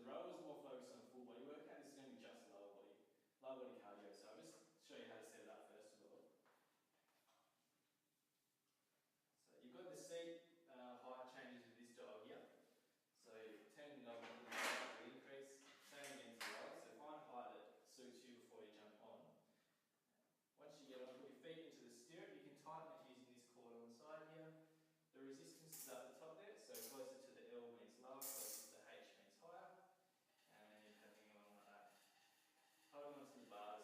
the row is more focused on full body workout. This is going to be just lower body cardio. So I'll just show you how to set it up first of all. So you've got the seat height changes with this dial here. So turn the knob to increase, same again to lower. So find a height that suits you before you jump on. Once you get on, put your feet into the stirrup. You can tighten it using this cord on the side here. The resistance is up the top there, so closer to the L means lower, closer to the H means higher. And then you're hanging on like that. Holding onto the bars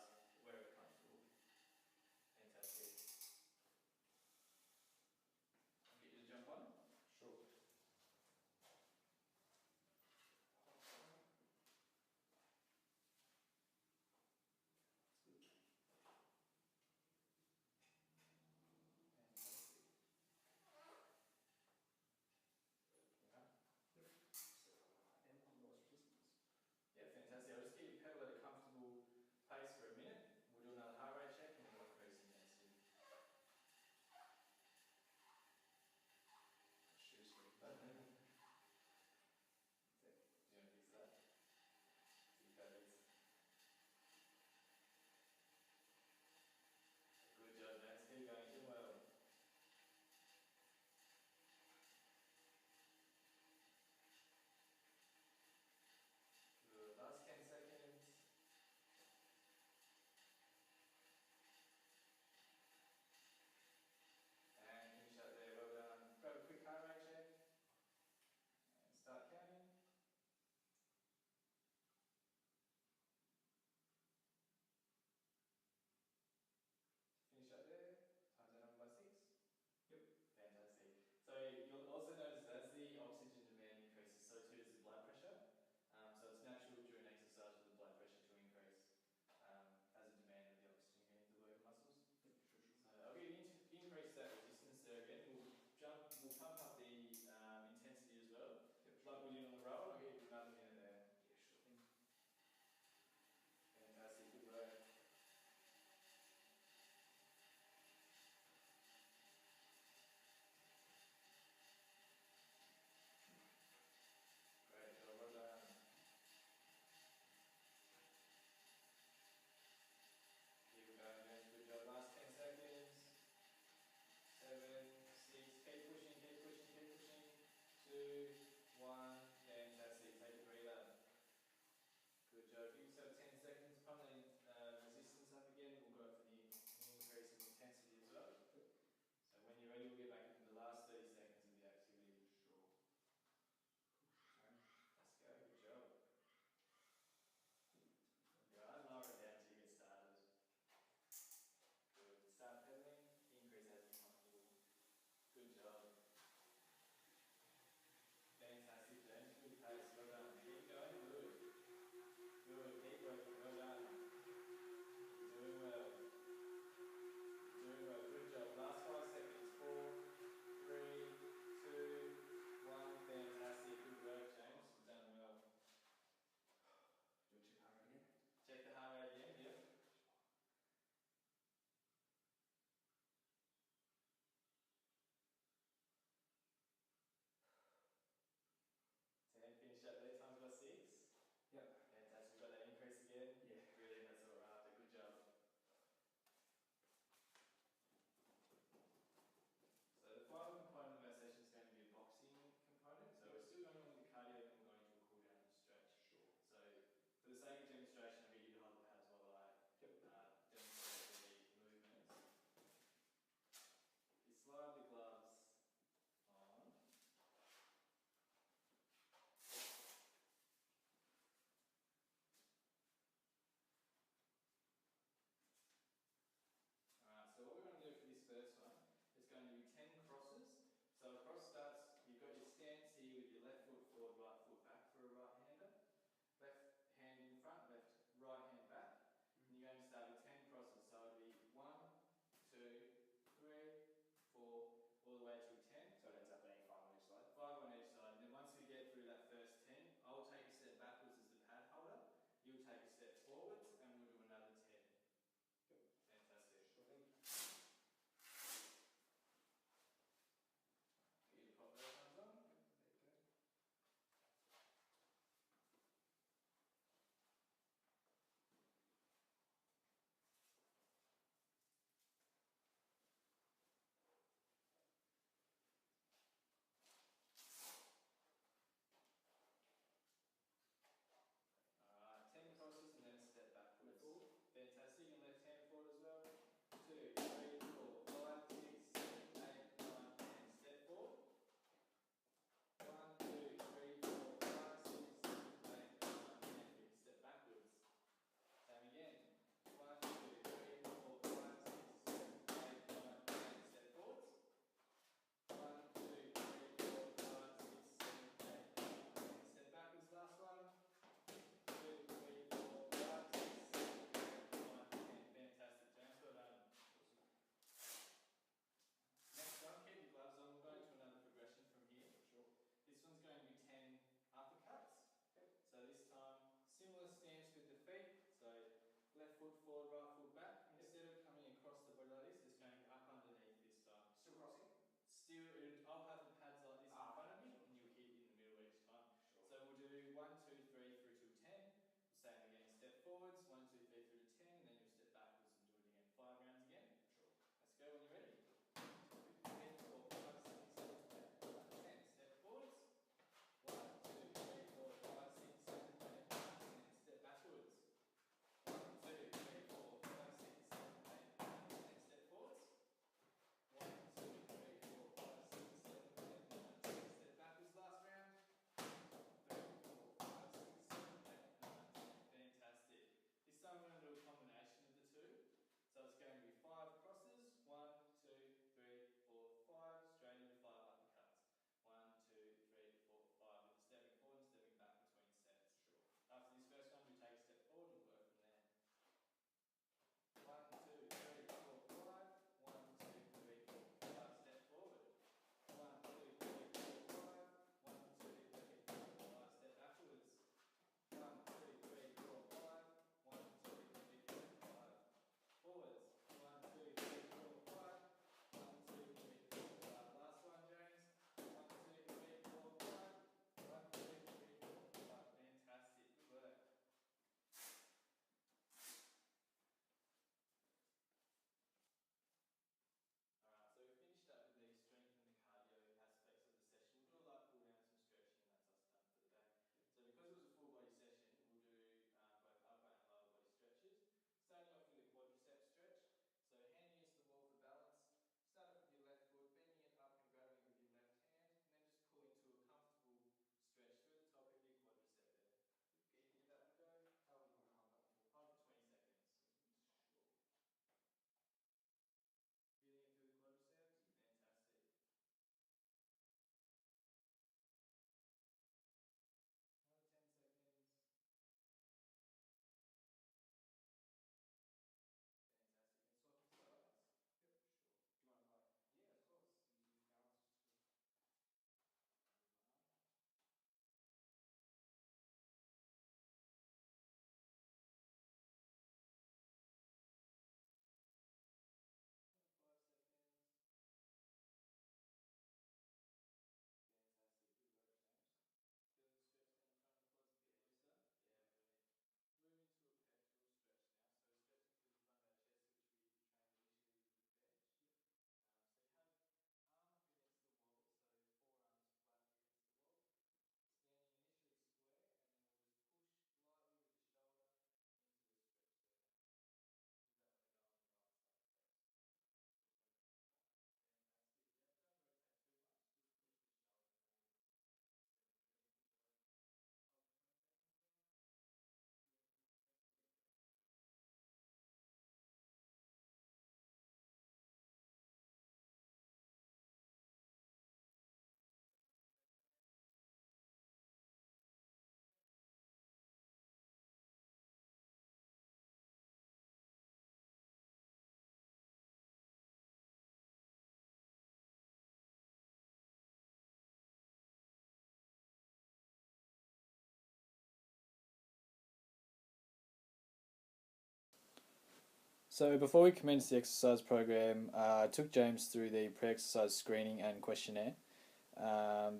So before we commence the exercise program, I took James through the pre-exercise screening and questionnaire.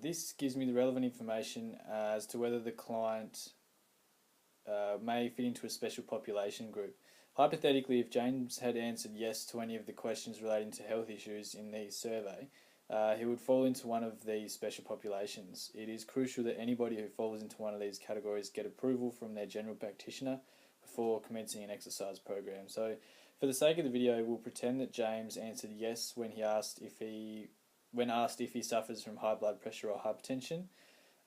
This gives me the relevant information as to whether the client may fit into a special population group. Hypothetically, if James had answered yes to any of the questions relating to health issues in the survey, he would fall into one of these special populations. It is crucial that anybody who falls into one of these categories get approval from their general practitioner before commencing an exercise program. So, for the sake of the video, we'll pretend that James answered yes when asked if he suffers from high blood pressure or hypertension.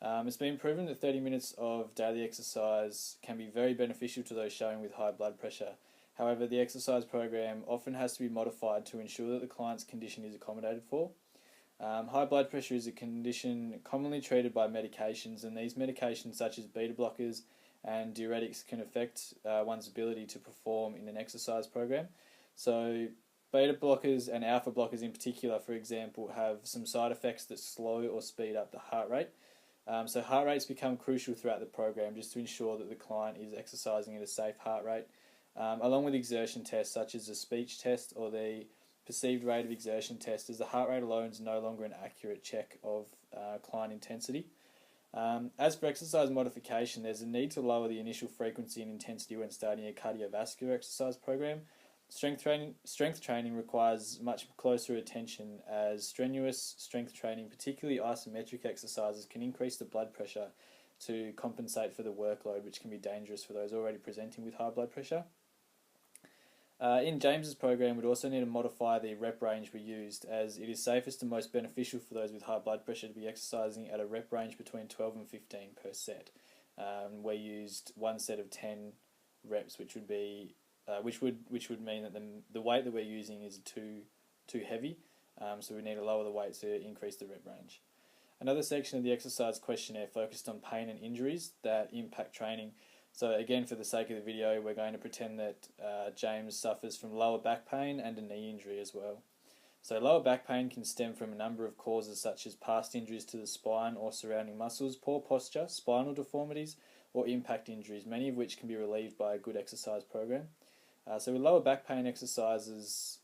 It's been proven that 30 minutes of daily exercise can be very beneficial to those showing with high blood pressure. However, the exercise program often has to be modified to ensure that the client's condition is accommodated for. High blood pressure is a condition commonly treated by medications, and these medications such as beta blockers and diuretics can affect one's ability to perform in an exercise program. So beta blockers and alpha blockers in particular, for example, have some side effects that slow or speed up the heart rate. So heart rates become crucial throughout the program just to ensure that the client is exercising at a safe heart rate, along with exertion tests such as the speech test or the perceived rate of exertion test, as the heart rate alone is no longer an accurate check of client intensity. As for exercise modification, there's a need to lower the initial frequency and intensity when starting a cardiovascular exercise program. Strength training requires much closer attention, as strenuous strength training, particularly isometric exercises, can increase the blood pressure to compensate for the workload, which can be dangerous for those already presenting with high blood pressure. In James's program, we'd also need to modify the rep range we used, as it is safest and most beneficial for those with high blood pressure to be exercising at a rep range between 12 and 15 per set. We used one set of 10 reps, which would mean that the weight that we're using is too heavy, so we need to lower the weight to increase the rep range. Another section of the exercise questionnaire focused on pain and injuries that impact training. So again, for the sake of the video, we're going to pretend that James suffers from lower back pain and a knee injury as well. So lower back pain can stem from a number of causes such as past injuries to the spine or surrounding muscles, poor posture, spinal deformities, or impact injuries, many of which can be relieved by a good exercise program. So with lower back pain exercise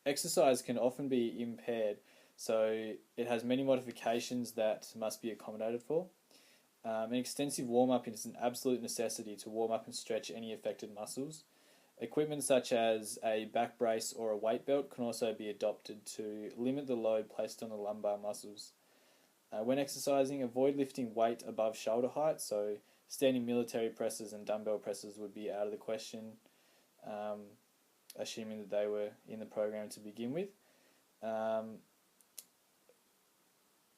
can often be impaired, so it has many modifications that must be accommodated for. An extensive warm-up is an absolute necessity to warm up and stretch any affected muscles. Equipment such as a back brace or a weight belt can also be adopted to limit the load placed on the lumbar muscles. When exercising, avoid lifting weight above shoulder height, so standing military presses and dumbbell presses would be out of the question, assuming that they were in the program to begin with.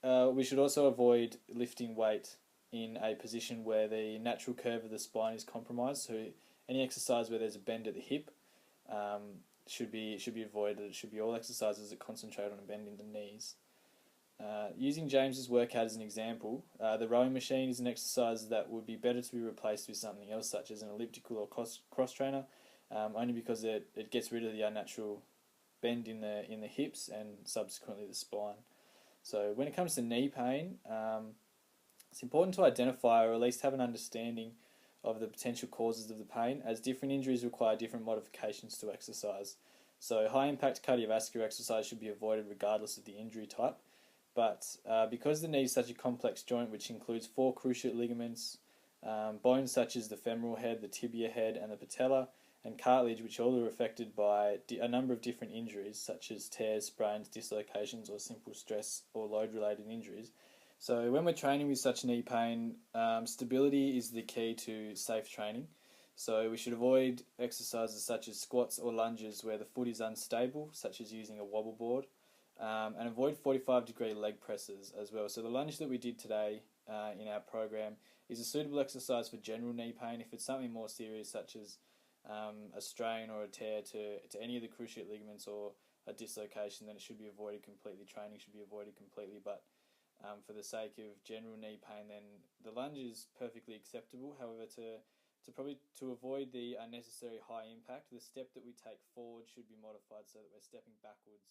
We should also avoid lifting weight in a position where the natural curve of the spine is compromised. So any exercise where there's a bend at the hip should be avoided. It should be all exercises that concentrate on a bend in the knees. Using James's workout as an example, the rowing machine is an exercise that would be better to be replaced with something else, such as an elliptical or cross trainer, only because it gets rid of the unnatural bend in the hips and subsequently the spine. So when it comes to knee pain, it's important to identify or at least have an understanding of the potential causes of the pain, as different injuries require different modifications to exercise. So high impact cardiovascular exercise should be avoided regardless of the injury type. But because the knee is such a complex joint, which includes 4 cruciate ligaments, bones such as the femoral head, the tibia head, and the patella, and cartilage, which all are affected by a number of different injuries, such as tears, sprains, dislocations, or simple stress or load-related injuries. So when we're training with such knee pain, stability is the key to safe training. So we should avoid exercises such as squats or lunges where the foot is unstable, such as using a wobble board, and avoid 45-degree leg presses as well. So the lunge that we did today in our program is a suitable exercise for general knee pain. If it's something more serious, such as a strain or a tear to any of the cruciate ligaments or a dislocation, then it should be avoided completely. Training should be avoided completely, but for the sake of general knee pain, then the lunge is perfectly acceptable. However, to avoid the unnecessary high impact, the step that we take forward should be modified so that we're stepping backwards